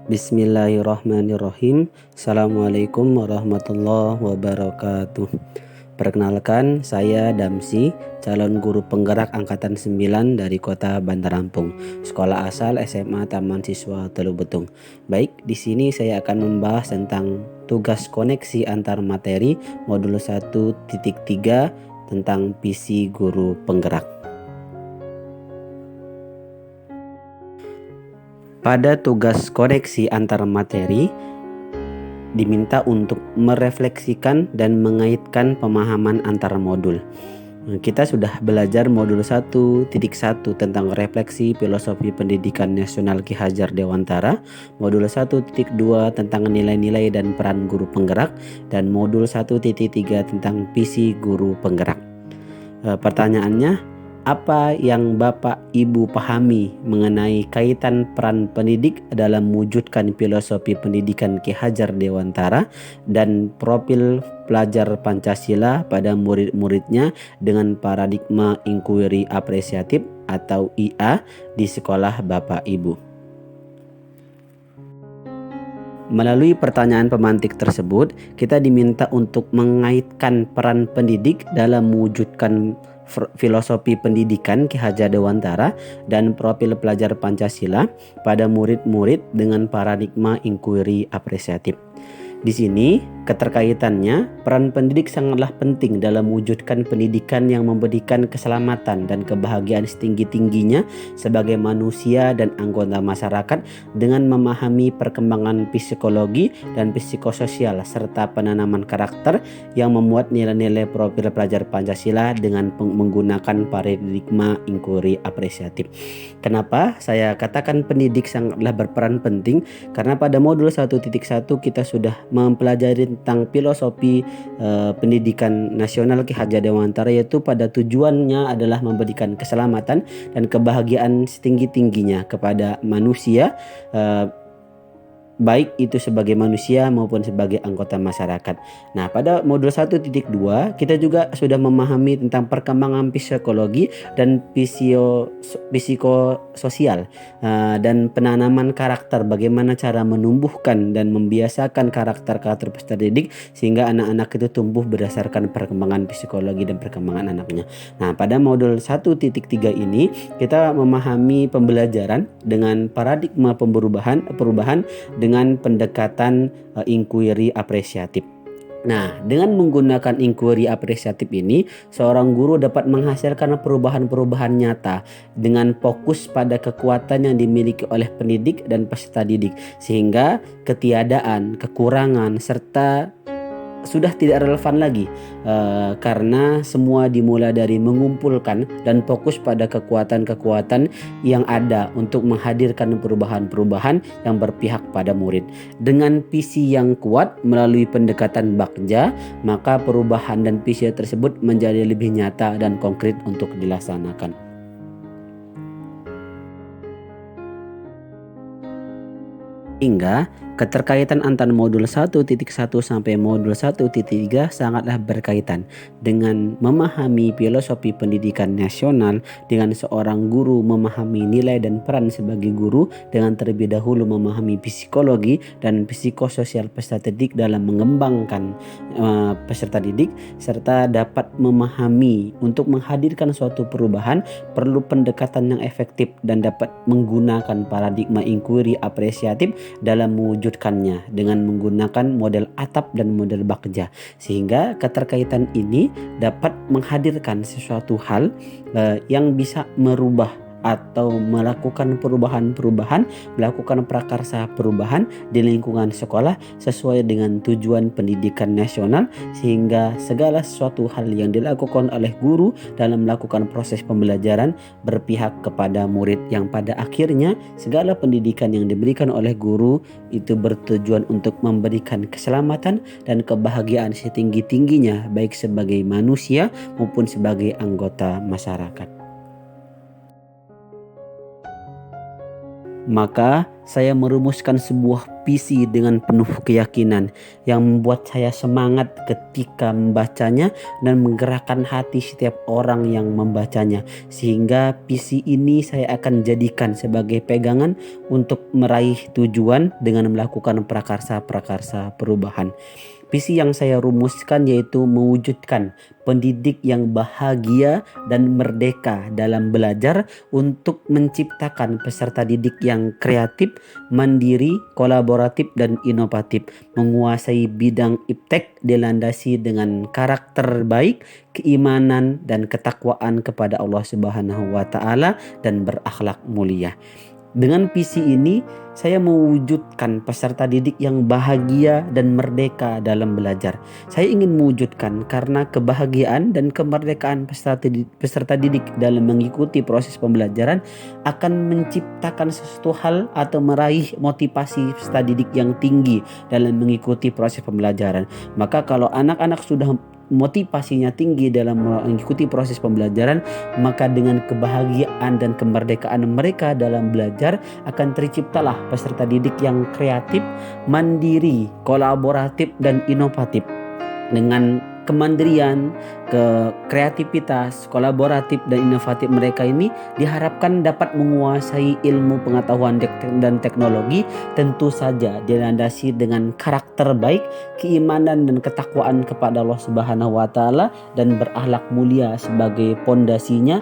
Bismillahirrahmanirrahim. Assalamualaikum warahmatullahi wabarakatuh. Perkenalkan, saya Damsi, calon guru penggerak angkatan 9 dari kota Bandar Lampung. Sekolah asal SMA Taman Siswa Teluk Betung. Baik, di sini saya akan membahas tentang tugas koneksi antar materi modul 1.3 tentang PC guru penggerak. Pada tugas koneksi antar materi, diminta untuk merefleksikan dan mengaitkan pemahaman antar modul. Kita sudah belajar modul 1.1 tentang refleksi filosofi pendidikan nasional Ki Hajar Dewantara, modul 1.2 tentang nilai-nilai dan peran guru penggerak, dan modul 1.3 tentang visi guru penggerak. Pertanyaannya, apa yang Bapak Ibu pahami mengenai kaitan peran pendidik dalam mewujudkan filosofi pendidikan Ki Hajar Dewantara dan profil pelajar Pancasila pada murid-muridnya dengan paradigma inquiry apresiatif atau IA di sekolah Bapak Ibu? Melalui pertanyaan pemantik tersebut, kita diminta untuk mengaitkan peran pendidik dalam mewujudkan filosofi pendidikan Ki Hajar Dewantara dan profil pelajar Pancasila pada murid-murid dengan paradigma inquiry apresiatif. Di sini keterkaitannya, peran pendidik sangatlah penting dalam mewujudkan pendidikan yang memberikan keselamatan dan kebahagiaan setinggi-tingginya sebagai manusia dan anggota masyarakat dengan memahami perkembangan psikologi dan psikososial serta penanaman karakter yang memuat nilai-nilai profil pelajar Pancasila dengan menggunakan paradigma inquiry apresiatif. Kenapa saya katakan pendidik sangatlah berperan penting? Karena pada modul 1.1 kita sudah mempelajari tentang filosofi pendidikan nasional Ki Hajar Dewantara, yaitu pada tujuannya adalah memberikan keselamatan dan kebahagiaan setinggi-tingginya kepada manusia, baik itu sebagai manusia maupun sebagai anggota masyarakat. Nah, pada modul 1.2 kita juga sudah memahami tentang perkembangan psikologi dan psikososial dan penanaman karakter, bagaimana cara menumbuhkan dan membiasakan karakter-karakter peserta didik sehingga anak-anak itu tumbuh berdasarkan perkembangan psikologi dan perkembangan anaknya. Nah, pada modul 1.3 ini kita memahami pembelajaran dengan paradigma perubahan dengan pendekatan inquiry apresiatif. Nah, dengan menggunakan inquiry apresiatif ini, seorang guru dapat menghasilkan perubahan-perubahan nyata dengan fokus pada kekuatan yang dimiliki oleh pendidik dan peserta didik, sehingga ketiadaan, kekurangan, serta sudah tidak relevan lagi karena semua dimulai dari mengumpulkan dan fokus pada kekuatan-kekuatan yang ada untuk menghadirkan perubahan-perubahan yang berpihak pada murid. Dengan visi yang kuat melalui pendekatan bakja, maka perubahan dan visi tersebut menjadi lebih nyata dan konkret untuk dilaksanakan. Hingga keterkaitan antara modul 1.1 sampai modul 1.3 sangatlah berkaitan dengan memahami filosofi pendidikan nasional, dengan seorang guru memahami nilai dan peran sebagai guru dengan terlebih dahulu memahami psikologi dan psikososial peserta didik dalam mengembangkan peserta didik, serta dapat memahami untuk menghadirkan suatu perubahan perlu pendekatan yang efektif dan dapat menggunakan paradigma inquiry apresiatif dalam mewujudkannya dengan menggunakan model atap dan model bakja, sehingga keterkaitan ini dapat menghadirkan sesuatu hal yang bisa merubah atau melakukan perubahan-perubahan, melakukan prakarsa perubahan di lingkungan sekolah sesuai dengan tujuan pendidikan nasional, sehingga segala sesuatu hal yang dilakukan oleh guru dalam melakukan proses pembelajaran berpihak kepada murid, yang pada akhirnya segala pendidikan yang diberikan oleh guru itu bertujuan untuk memberikan keselamatan dan kebahagiaan setinggi-tingginya baik sebagai manusia maupun sebagai anggota masyarakat. Maka saya merumuskan sebuah visi dengan penuh keyakinan yang membuat saya semangat ketika membacanya dan menggerakkan hati setiap orang yang membacanya, sehingga visi ini saya akan jadikan sebagai pegangan untuk meraih tujuan dengan melakukan prakarsa-prakarsa perubahan. Visi yang saya rumuskan yaitu mewujudkan pendidik yang bahagia dan merdeka dalam belajar untuk menciptakan peserta didik yang kreatif, mandiri, kolaboratif, dan inovatif, menguasai bidang iptek dilandasi dengan karakter baik, keimanan, dan ketakwaan kepada Allah Subhanahu wa Ta'ala, dan berakhlak mulia. Dengan visi ini, saya mewujudkan peserta didik yang bahagia dan merdeka dalam belajar. Saya ingin mewujudkan karena kebahagiaan dan kemerdekaan peserta didik dalam mengikuti proses pembelajaran akan menciptakan sesuatu hal atau meraih motivasi peserta didik yang tinggi dalam mengikuti proses pembelajaran. Maka kalau anak-anak sudah motivasinya tinggi dalam mengikuti proses pembelajaran, maka dengan kebahagiaan dan kemerdekaan mereka dalam belajar akan terciptalah peserta didik yang kreatif, mandiri, kolaboratif, dan inovatif. Dengan kemandirian, kreativitas, kolaboratif, dan inovatif mereka ini diharapkan dapat menguasai ilmu pengetahuan dan teknologi, tentu saja dilandasi dengan karakter baik, keimanan dan ketakwaan kepada Allah Subhanahu wa Ta'ala, dan berakhlak mulia sebagai pondasinya.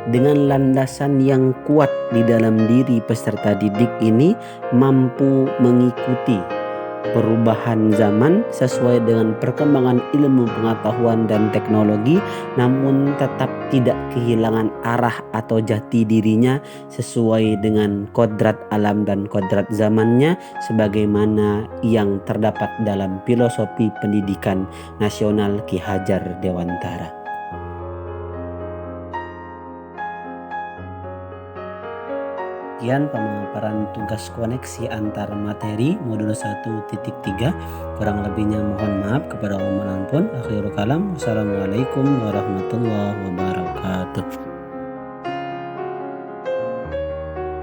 Dengan landasan yang kuat di dalam diri peserta didik ini mampu mengikuti perubahan zaman sesuai dengan perkembangan ilmu pengetahuan dan teknologi, namun tetap tidak kehilangan arah atau jati dirinya sesuai dengan kodrat alam dan kodrat zamannya, sebagaimana yang terdapat dalam filosofi pendidikan nasional Ki Hajar Dewantara. Sekian pemaparan tugas koneksi antar materi modul 1.3. Kurang lebihnya mohon maaf kepada Allah. Akhirul kalam. Wassalamualaikum warahmatullahi wabarakatuh.